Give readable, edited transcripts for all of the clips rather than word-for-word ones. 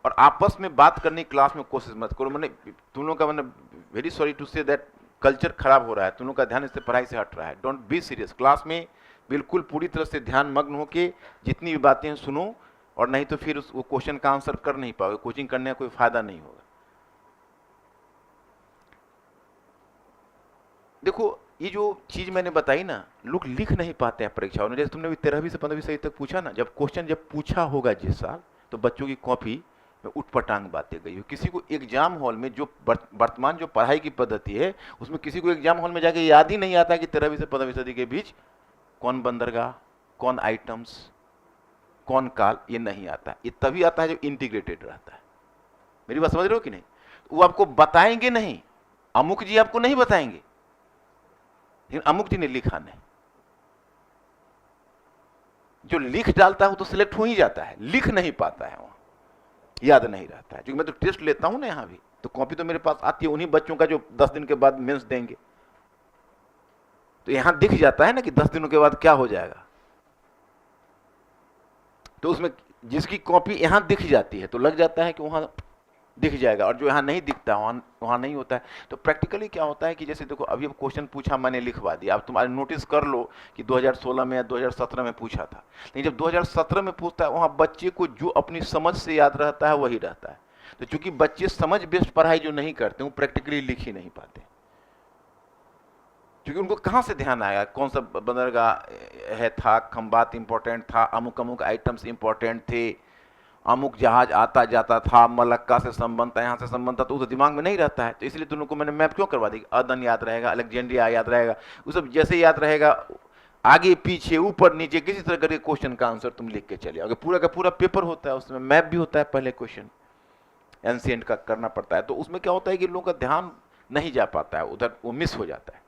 और आपस में बात करने की क्लास में कोशिश मत करो। मैंने तुम लोगों का, मैंने very sorry to say that culture खराब हो रहा है, तुम लोगों का ध्यान इससे पढ़ाई से हट रहा है। डोंट बी सीरियस, क्लास में बिल्कुल पूरी तरह से ध्यान मग्न होके जितनी भी बातें सुनो, और नहीं तो फिर वो क्वेश्चन का आंसर कर नहीं पाओगे, कोचिंग करने का कोई फायदा नहीं होगा। देखो ये जो चीज मैंने बताई ना, लोग लिख नहीं पाते हैं परीक्षाओं में। जैसे तुमने भी 13वीं से 15वीं सही तक पूछा ना, जब क्वेश्चन जब पूछा होगा जिस साल, तो बच्चों की कॉपी में उठपटांग बातें गई हो। किसी को एग्जाम हॉल में जो वर्तमान जो पढ़ाई की पद्धति है, उसमें किसी को एग्जाम हॉल में जाके याद ही नहीं आता कि 13वीं से 15वीं सदी के बीच कौन बंदरगाह, कौन आइटम्स, कौन काल, ये नहीं आता। ये तभी आता है जब इंटीग्रेटेड रहता है। मेरी बात समझ रहे हो कि नहीं? वो आपको बताएंगे नहीं, अमुक जी आपको नहीं बताएंगे, लेकिन अमुक जी ने लिखा नहीं। जो लिख डालता है वो तो सिलेक्ट हो ही जाता है, लिख नहीं पाता है, वहां याद नहीं रहता है। क्योंकि मैं तो टेस्ट लेता हूं ना यहां भी, तो कॉपी तो मेरे पास आती है उन्हीं बच्चों का जो 10 दिन के बाद मेंस देंगे। तो यहां दिख जाता है ना कि 10 दिनों के बाद क्या हो जाएगा। तो उसमें जिसकी कॉपी यहां दिख जाती है तो लग जाता है कि वहां दिख जाएगा, और जो यहाँ नहीं दिखता है वहां नहीं होता है। तो प्रैक्टिकली क्या होता है कि जैसे देखो अभी अब क्वेश्चन पूछा, मैंने लिखवा दिया, अब तुम्हारे नोटिस कर लो कि 2016 में या 2017 में पूछा था। लेकिन जब 2017 में पूछता है, वहां बच्चे को जो अपनी समझ से याद रहता है वही रहता है। तो चूंकि बच्चे समझ बेस्ड पढ़ाई जो नहीं करते, वो प्रैक्टिकली लिख ही नहीं पाते, क्योंकि उनको कहां से ध्यान आएगा कौन सा बंदरगाह है, था खंबात इंपॉर्टेंट था, अमुक अमुक आइटम्स इंपॉर्टेंट थे, अमुक जहाज आता जाता था, मलक्का से संबंध था, यहाँ से संबंध था, तो उस दिमाग में नहीं रहता है। तो इसलिए तुम लोग को मैंने मैप क्यों करवा दी, अदन याद रहेगा, अलेक्जेंड्रिया याद रहेगा, वो सब जैसे याद रहेगा, आगे पीछे ऊपर नीचे किसी तरह करके क्वेश्चन का आंसर तुम लिख के चले आओगे। पूरा का पूरा पेपर होता है, उसमें मैप भी होता है, पहले क्वेश्चन एंशिएंट का करना पड़ता है। तो उसमें क्या होता है कि लोगों का ध्यान नहीं जा पाता है उधर, वो मिस हो जाता है।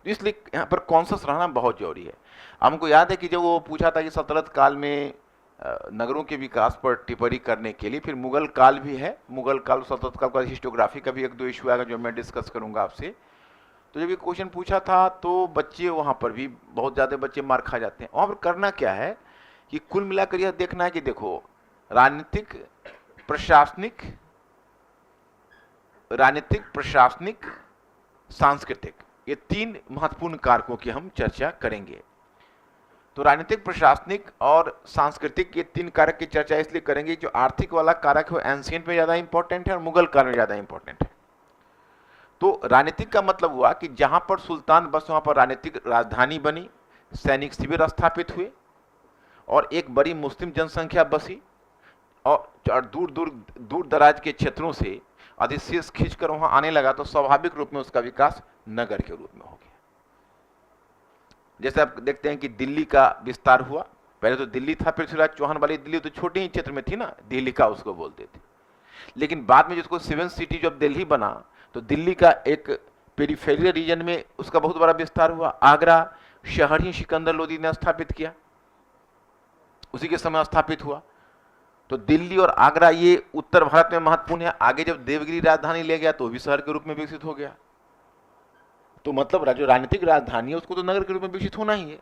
तो इसलिए यहाँ पर कॉन्शियस रहना बहुत जरूरी है। हमको याद है कि जब वो पूछा था कि सल्तनत काल में नगरों के विकास पर टिप्पणी करने के लिए, फिर मुगल काल भी है, मुगल काल सल्तनत काल का हिस्टोग्राफी का भी एक दो इशू आएगा जो मैं डिस्कस करूंगा आपसे। तो जब ये क्वेश्चन पूछा था तो बच्चे वहां पर भी बहुत ज्यादा बच्चे मार खा जाते हैं। वहां पर करना क्या है कि कुल मिलाकर यह देखना है कि देखो राजनीतिक, प्रशासनिक, सांस्कृतिक, ये 3 महत्वपूर्ण कारकों की हम चर्चा करेंगे। तो राजनीतिक, प्रशासनिक और सांस्कृतिक, ये 3 कारक की चर्चा इसलिए करेंगे जो आर्थिक वाला कारक है एंशिएंट में ज्यादा इंपॉर्टेंट है और मुगल काल में ज्यादा इंपॉर्टेंट है। तो राजनीतिक का मतलब हुआ कि जहां पर सुल्तान बस वहां पर राजनीतिक राजधानी बनी, सैनिक शिविर स्थापित हुए, और एक बड़ी मुस्लिम जनसंख्या बसी, और दूर दराज के क्षेत्रों से अधिशेष खींचकर वहां आने लगा, तो स्वाभाविक रूप में उसका विकास नगर के रूप में हो गया। जैसे आप देखते हैं कि दिल्ली का विस्तार हुआ, पहले तो दिल्ली था, पृथ्वीराज चौहान वाली दिल्ली तो छोटे ही क्षेत्र में थी ना, दिल्ली का उसको बोलते थे। लेकिन बाद में जिसको 7th सिटी जब दिल्ली बना, तो दिल्ली का एक पेरिफेरियल रीजन में उसका बहुत बड़ा विस्तार हुआ। आगरा शहर ही सिकंदर लोदी ने स्थापित किया, उसी के समय स्थापित हुआ। तो दिल्ली और आगरा ये उत्तर भारत में महत्वपूर्ण है। आगे जब देवगिरी राजधानी ले गया तो भी शहर के रूप में विकसित हो गया। तो मतलब जो राजनीतिक राजधानी है उसको तो नगर के रूप में विकसित होना ही है।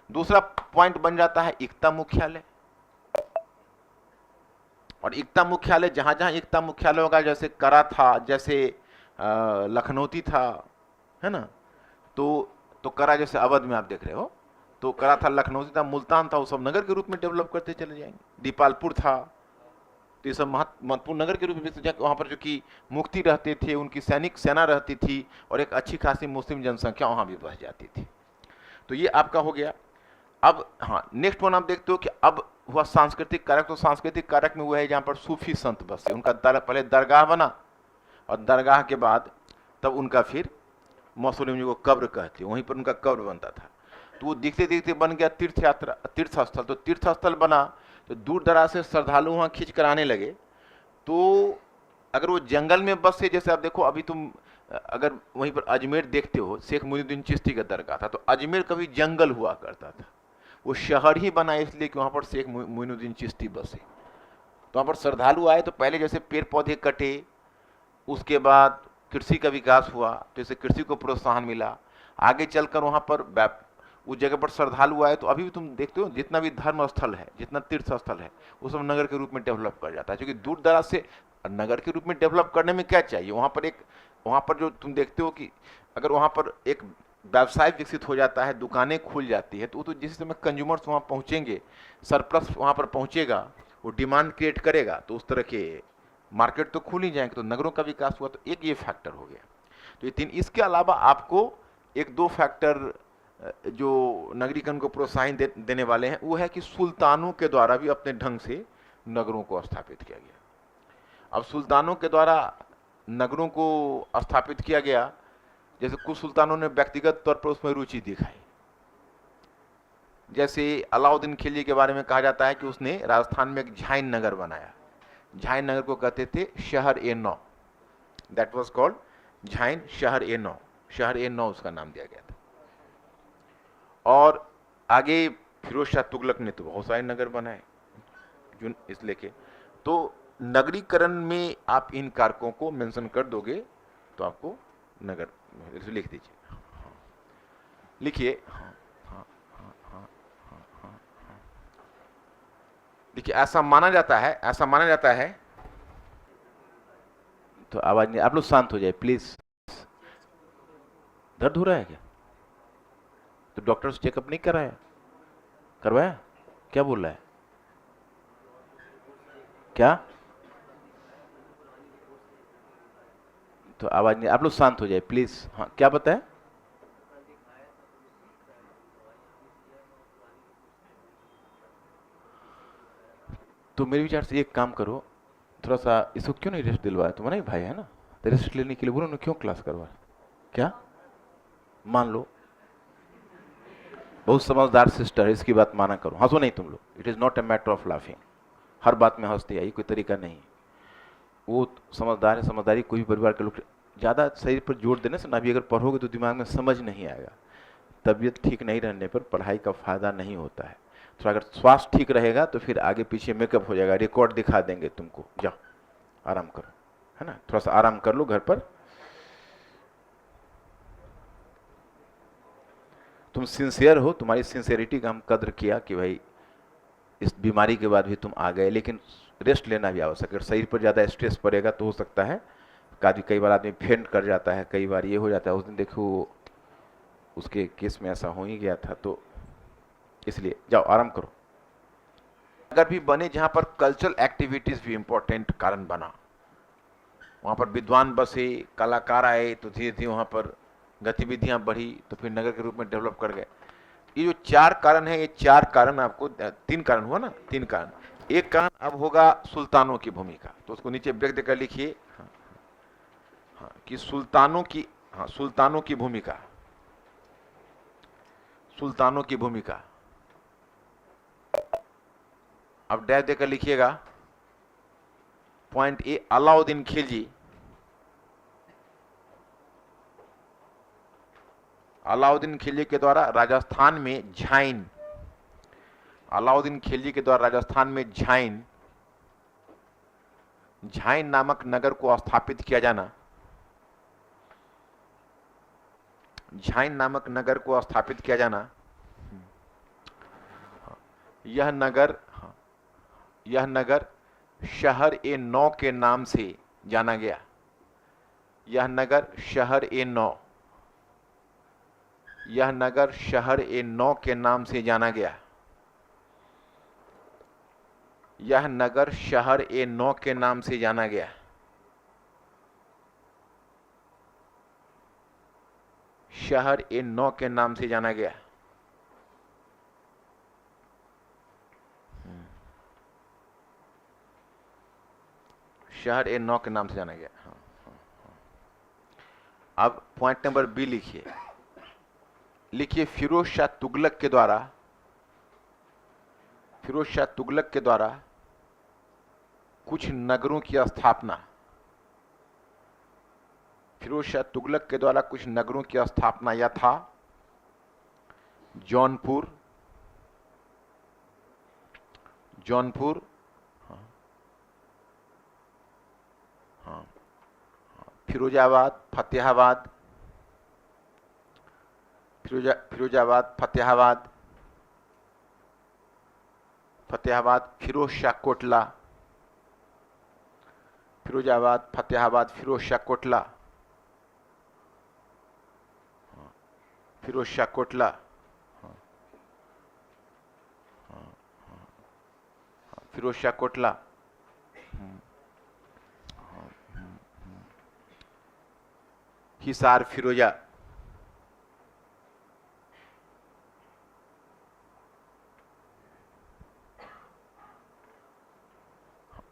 दूसरा पॉइंट बन जाता है एकता मुख्यालय। और एकता मुख्यालय जहां जहां एकता मुख्यालय होगा, जैसे करा था, जैसे लखनौती था, है ना, तो करा जैसे अवध में आप देख रहे हो, तो करा था, लखनऊ था, मुल्तान था, वो सब नगर के रूप में डेवलप करते चले जाएंगे। दीपालपुर था, तो ये सब महत्वपूर्ण नगर के रूप में, वहां पर जो कि मुक्ति रहते थे, उनकी सैनिक सेना रहती थी, और एक अच्छी खासी मुस्लिम जनसंख्या वहां भी बस जाती थी। तो ये आपका हो गया। अब हाँ, नेक्स्ट वन आप देखते हो कि अब हुआ सांस्कृतिक कारक। तो सांस्कृतिक कारक में वो है जहां पर सूफी संत बसे, उनका पहले दरगाह बना, और दरगाह के बाद तब उनका फिर मौसोलियम जो कब्र कहते हैं, वहीं पर उनका कब्र बनता था। तो वो देखते देखते बन गया तीर्थ स्थल। तो तीर्थ स्थल बना तो दूर दराज से श्रद्धालु वहां खींच कर आने लगे। तो अगर वो जंगल में बसे, जैसे आप देखो अभी तुम अगर वहीं पर अजमेर देखते हो, शेख मुइनुद्दीन चिश्ती का दरगाह था, तो अजमेर कभी जंगल हुआ करता था, वो शहर ही बना इसलिए कि वहां पर शेख मुइनुद्दीन चिश्ती बसे। तो वहां पर श्रद्धालु आए तो पहले जैसे पेड़ पौधे कटे, उसके बाद कृषि का विकास हुआ, तो इससे कृषि को प्रोत्साहन मिला। आगे चलकर वहां पर उस जगह पर श्रद्धालु आए तो अभी भी तुम देखते हो जितना भी धर्म स्थल है, जितना तीर्थ स्थल है, वो सब नगर के रूप में डेवलप कर जाता है, क्योंकि दूर दराज से नगर के रूप में डेवलप करने में क्या चाहिए, वहां पर जो तुम देखते हो कि अगर वहां पर एक व्यवसाय विकसित हो जाता है, दुकानें खुल जाती है, तो जिस समय कंज्यूमर्स वहां पहुंचेंगे, सरप्लस वहां पर पहुंचेगा, वो डिमांड क्रिएट करेगा, तो उस तरह के मार्केट तो खुल ही जाएंगे, तो नगरों का विकास हुआ। तो एक ये फैक्टर हो गया। तो ये तीन, इसके अलावा आपको एक दो फैक्टर जो नगरीकरण को प्रोत्साहन देने वाले हैं, वो है कि सुल्तानों के द्वारा भी अपने ढंग से नगरों को स्थापित किया गया। अब सुल्तानों के द्वारा नगरों को स्थापित किया गया, जैसे कुछ सुल्तानों ने व्यक्तिगत तौर पर उसमें रुचि दिखाई। जैसे अलाउद्दीन खिलजी के बारे में कहा जाता है कि उसने राजस्थान में एक झाइन नगर बनाया। झाइन नगर को कहते थे शहर ए नौ, दैट वाज कॉल्ड झाइन शहर ए नौ, शहर ए नौ उसका नाम दिया गया था। और आगे फिरोज शाह तुगलक ने तो बहुत सारे नगर बनाए जो इस लेके। तो नगरीकरण में आप इन कारकों को मेंशन कर दोगे तो आपको नगर लिख दीजिए, लिखिए। देखिए ऐसा माना जाता है, ऐसा माना जाता है, तो आवाज नहीं, आप लोग शांत हो जाए प्लीज। दर्द हो रहा है क्या? तो डॉक्टर से चेकअप नहीं कराया? करवाया? क्या बोल रहा है? क्या? तो आवाज नहीं, आप लोग शांत हो जाए प्लीज। हाँ, क्या बताया? तो मेरे विचार से एक काम करो, थोड़ा सा इसको क्यों नहीं रेस्ट दिलवाया? तुम्हारा ही भाई है ना, तो रेस्ट लेने के लिए बोलो ना, क्यों क्लास करवा? क्या मान लो? बहुत समझदार सिस्टर है, इसकी बात माना करो, हंसो नहीं तुम लोग। It is not a matter of laughing, हर बात में हंसते आई कोई तरीका नहीं। वो समझदार है, समझदारी कोई भी परिवार के लोग, ज़्यादा शरीर पर जोर देने से ना भी अगर पढ़ोगे तो दिमाग में समझ नहीं आएगा। तबीयत ठीक नहीं रहने पर पढ़ाई का फायदा नहीं होता है। तो अगर स्वास्थ्य ठीक रहेगा तो फिर आगे पीछे मेकअप हो जाएगा, रिकॉर्ड दिखा देंगे तुमको। जाओ आराम करो, है ना, थोड़ा सा आराम कर लो घर पर। तुम सिंसियर हो, तुम्हारी सिंसियरिटी का हम कद्र किया कि भाई इस बीमारी के बाद भी तुम आ गए, लेकिन रेस्ट लेना भी आवश्यक है। अगर शरीर पर ज़्यादा स्ट्रेस पड़ेगा तो हो सकता है कई बार आदमी फेंट कर जाता है, कई बार ये हो जाता है। उस दिन देखो उसके केस में ऐसा हो ही गया था, तो इसलिए जाओ आराम करो। अगर भी बने जहां पर कल्चरल एक्टिविटीज भी इंपॉर्टेंट कारण बना, वहां पर विद्वान बसे, कलाकार आए, तो धीरे धीरे वहां पर गतिविधियां बढ़ी, तो फिर नगर के रूप में डेवलप कर गए। ये जो चार कारण है, ये चार कारण आपको, तीन कारण हुआ ना, तीन कारण। एक कारण अब होगा सुल्तानों की भूमिका, तो उसको नीचे ब्रेक देकर लिखिए। हाँ, हाँ, कि सुल्तानों की, हाँ, सुल्तानों की भूमिका, सुल्तानों की भूमिका। अब डैश देकर लिखिएगा। पॉइंट ए, अलाउद्दीन खिलजी, अलाउद्दीन खिलजी के द्वारा राजस्थान में झाइन, अलाउद्दीन खिलजी के द्वारा राजस्थान में झाइन, झाइन नामक नगर को स्थापित किया जाना, झाइन नामक नगर को स्थापित किया जाना। यह नगर, यह नगर शहर ए नौ के नाम से जाना गया। यह नगर शहर ए नौ, यह नगर शहर ए नौ के नाम से जाना गया। यह नगर शहर ए नौ के नाम से जाना गया। शहर ए नौ के नाम से जाना गया। शहर ए नौ के नाम से जाना गया। हाँ, हाँ, हाँ। अब पॉइंट नंबर बी लिखिए, लिखिए फिरोज शाह तुगलक के द्वारा, फिरोज शाह तुगलक के द्वारा कुछ नगरों की स्थापना, फिरोज शाह तुगलक के द्वारा कुछ नगरों की स्थापना यथा जौनपुर, जौनपुर, फिरोजाबाद, फतेहाबाद, फिरोजाबाद, फतेहाबाद, फतेहाबाद, फिरोज शाह कोटला, फिरोजाबाद, फतेहाबाद, फिरोज शाह कोटला, फिरोज शाह कोटला, फिरोज शाह कोटला, हिसार फिरोजा,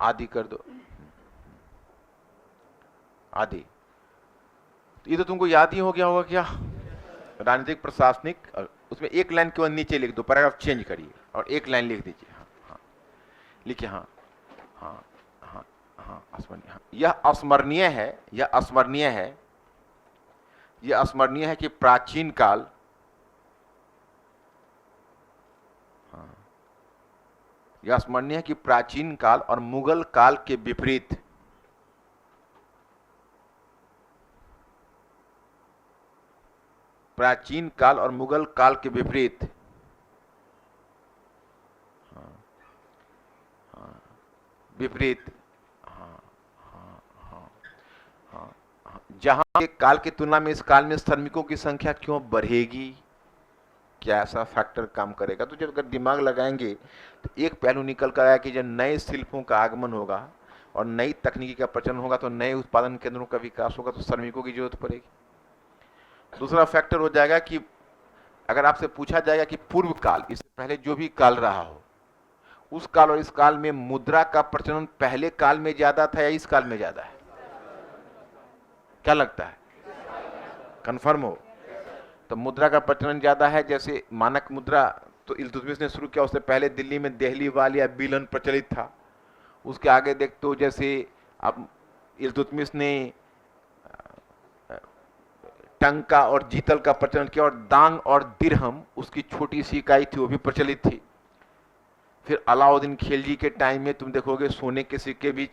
आदि कर दो, आदि। ये तो तुमको याद ही हो गया होगा क्या, राजनीतिक प्रशासनिक। उसमें एक लाइन केवल नीचे लिख दो, पैराग्राफ चेंज करिए और एक लाइन लिख दीजिए। हाँ हाँ लिखिए, हाँ हाँ हाँ हाँ अस्मरणीय। हाँ, यह अस्मरणीय है, यह अस्मरणीय है, यह अस्मरणीय है कि प्राचीन काल, हाँ, यह स्मरणीय है कि प्राचीन काल और मुगल काल के विपरीत प्राचीन काल और मुगल काल के विपरीत विपरीत जहां के काल की तुलना में इस काल में श्रमिकों की संख्या क्यों बढ़ेगी, क्या ऐसा फैक्टर काम करेगा। तो जब अगर दिमाग लगाएंगे तो एक पहलू निकल कर आया कि जब नए शिल्पों का आगमन होगा और नई तकनीकी का प्रचलन होगा तो नए उत्पादन केंद्रों का विकास होगा, तो श्रमिकों की जरूरत पड़ेगी। दूसरा फैक्टर हो जाएगा कि अगर आपसे पूछा जाएगा कि पूर्व काल, इससे पहले जो भी काल रहा हो, उस काल और इस काल में मुद्रा का प्रचलन पहले काल में ज्यादा था या इस काल में ज्यादा है, क्या लगता है, कंफर्म हो। तो मुद्रा का प्रचलन ज्यादा है, जैसे मानक मुद्रा तो इल्तुतमिश ने शुरू किया, उससे पहले दिल्ली में देहलीवाल या बिलन प्रचलित था। उसके आगे देखते हो जैसे अब इल्तुतमिश ने टंका और जीतल का प्रचलन किया, और दांग और दिरहम उसकी छोटी सी इकाई थी, वो भी प्रचलित थी। फिर अलाउद्दीन खिलजी के टाइम में तुम देखोगे सोने के सिक्के भी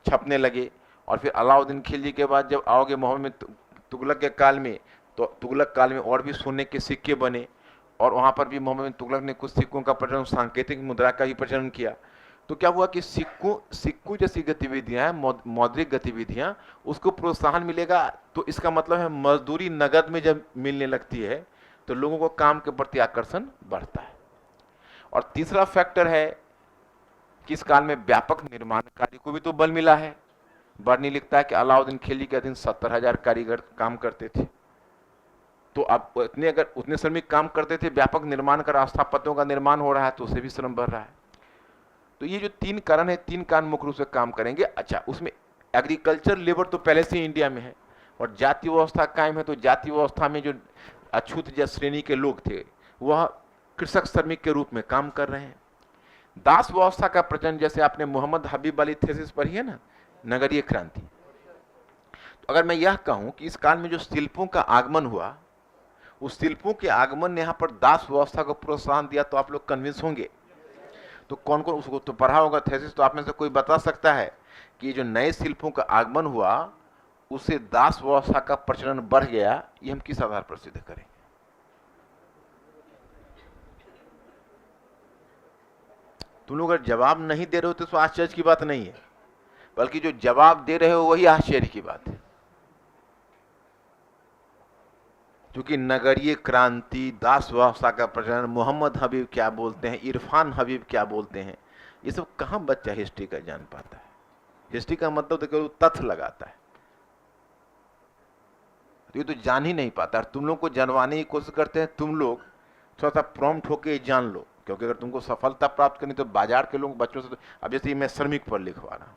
छपने लगे, और फिर अलाउद्दीन खिलजी के बाद जब आओगे मोहम्मद तुगलक के काल में, तो तुगलक काल में और भी सोने के सिक्के बने, और वहां पर भी मोहम्मद तुगलक ने कुछ सिक्कों का प्रचलन, सांकेतिक मुद्रा का भी प्रचलन किया। तो क्या हुआ कि सिक्कों जैसी गतिविधियां, मौद्रिक गतिविधियां, उसको प्रोत्साहन मिलेगा। तो इसका मतलब है मजदूरी नगद में जब मिलने लगती है तो लोगों को काम के प्रति आकर्षण बढ़ता है। और तीसरा फैक्टर है कि इस काल में व्यापक निर्माण कार्य को भी तो बल मिला है। बर्नी लिखता है कि अलाउद्दीन खिलजी के दिन 70,000 कारीगर काम करते थे। तो अब उतने श्रमिक काम करते थे, व्यापक निर्माण कर स्थापत्यों का निर्माण हो रहा है, तो उससे भी श्रम बढ़ रहा है। तो ये जो तीन कारण है, तीन कारण मुख्य रूप से काम करेंगे। अच्छा, उसमें एग्रीकल्चर लेबर तो पहले से इंडिया में है, और जाति व्यवस्था कायम है। तो जाति व्यवस्था में जो अछूत श्रेणी के लोग थे वह कृषक श्रमिक के रूप में काम कर रहे हैं। दास व्यवस्था का प्रचलन, जैसे आपने मोहम्मद हबीब वाली थीसिस पढ़ी है ना, नगरीय क्रांति। तो अगर मैं यह कहूं कि इस काल में जो शिल्पों का आगमन हुआ, उस शिल्पों के आगमन ने यहां पर दास व्यवस्था को प्रोत्साहन दिया, तो आप लोग कन्विंस होंगे। तो कौन कौन उसको तो पढ़ा होगा थीसिस, तो आप में से कोई बता सकता है कि जो नए शिल्पों का आगमन हुआ उससे दास व्यवस्था का प्रचलन बढ़ गया, ये हम किस आधार पर सिद्ध करेंगे। तुम लोग अगर जवाब नहीं दे रहे हो तो आश्चर्य की बात नहीं है, बल्कि जो जवाब दे रहे हो वही आश्चर्य की बात है। क्योंकि नगरीय क्रांति, दास व्यवस्था का प्रचलन, मोहम्मद हबीब क्या बोलते हैं, इरफान हबीब क्या बोलते हैं, ये सब कहां बच्चा हिस्ट्री का जान पाता है। हिस्ट्री का मतलब तो केवल तथ्य लगाता है, तो ये तो जान ही नहीं पाता। तुम लोग को जानवाने की कोशिश करते हैं, तुम लोग थोड़ा सा प्रॉम्प्ट होके जान लो, क्योंकि अगर तुमको सफलता प्राप्त करनी तो बाजार के लोग बच्चों से, अब जैसे मैं श्रमिक पर लिखवा रहा हूं,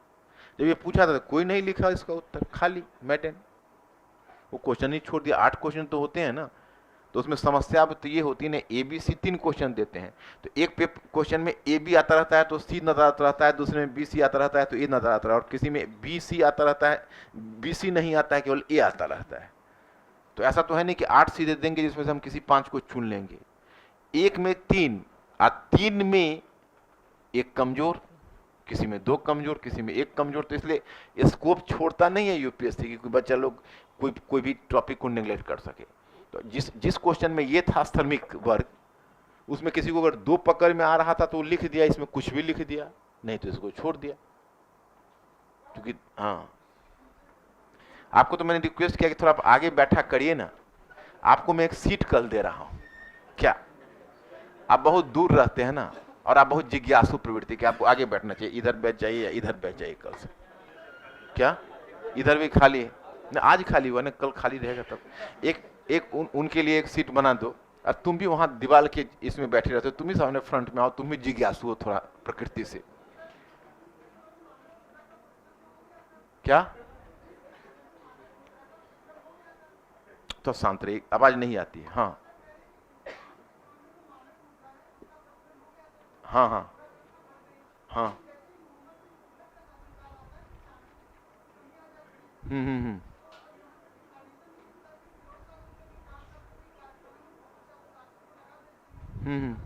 जब ये पूछा था तो कोई नहीं लिखा इसका उत्तर, खाली मैटेन, वो क्वेश्चन ही छोड़ दिया। 8 क्वेश्चन तो होते हैं ना, तो उसमें समस्या तो ये होती है ना, ABC 3 क्वेश्चन देते हैं, तो एक क्वेश्चन में AB आता रहता है तो C नजर आता रहता है, दूसरे में BC आता रहता है तो A नजर आता है, और किसी में BC आता रहता है, BC नहीं आता है, केवल A आता रहता है। तो ऐसा तो है नहीं कि 8 सीधे देंगे जिसमें से हम किसी 5 को चुन लेंगे। एक में 3 और 3 में एक कमजोर, किसी में 2 कमजोर, किसी में 1 कमजोर। तो इसलिए स्कोप छोड़ता नहीं है यूपीएससी की, कोई बच्चा लोग कोई भी टॉपिक को नेग्लेक्ट कर सके। तो जिस जिस क्वेश्चन में ये था श्रमिक वर्ग, उसमें किसी को अगर 2 पकड़ में आ रहा था तो वो लिख दिया, इसमें कुछ भी लिख दिया, नहीं तो इसको छोड़ दिया। क्योंकि हाँ, आपको तो मैंने रिक्वेस्ट किया कि थोड़ा आप आगे बैठा करिए ना, आपको मैं एक सीट कल दे रहा हूं। क्या आप बहुत दूर रहते हैं ना, और आप बहुत जिज्ञासु प्रवृत्ति कि आपको आगे बैठना चाहिए, इधर बैठ जाइए या इधर बैठ जाइए कल से। क्या इधर भी खाली है ना? आज खाली हुआ ना, कल खाली रहेगा तब। एक उनके लिए एक सीट बना दो, और तुम भी वहां दीवार के इसमें बैठे रहते हो, तुम भी सामने फ्रंट में आओ, तुम भी जिज्ञासु हो थोड़ा प्रकृति से। क्या तो शांत रहिए, आवाज नहीं आती है। हाँ हाँ हाँ हाँ। हम्म। हम्म।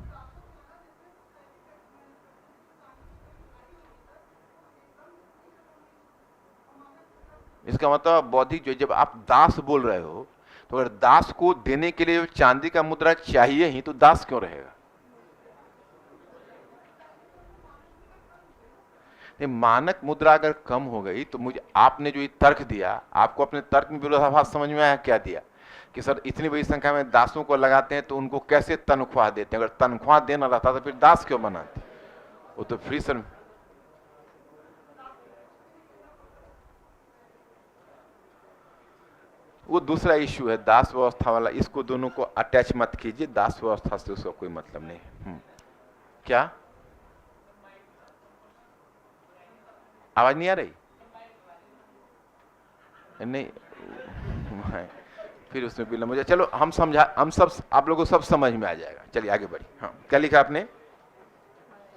इसका मतलब बौद्धिक जो, जब आप दास बोल रहे हो, तो अगर दास को देने के लिए चांदी का मुद्रा चाहिए ही, तो दास क्यों रहेगा? नहीं, मानक मुद्रा अगर कम हो गई तो मुझे आपने जो ये तर्क दिया, आपको अपने तर्क में विरोधाभास समझ में आया? क्या दिया कि सर इतनी बड़ी संख्या में दासों को लगाते हैं तो उनको कैसे तनख्वाह देते हैं? अगर तनख्वाह देना रहता तो फिर दास क्यों बनाते? वो तो फ्री सर। वो दूसरा इश्यू है दास व्यवस्था वाला, इसको दोनों को अटैच मत कीजिए, दास व्यवस्था से उसका कोई मतलब नहीं। क्या आवाज नहीं आ रही? नहीं फिर उसमें विलंब हो जाए। चलो हम समझा, हम सब, आप लोगों को सब समझ में आ जाएगा। चलिए आगे बढ़िए। हाँ, क्या लिखा आपने?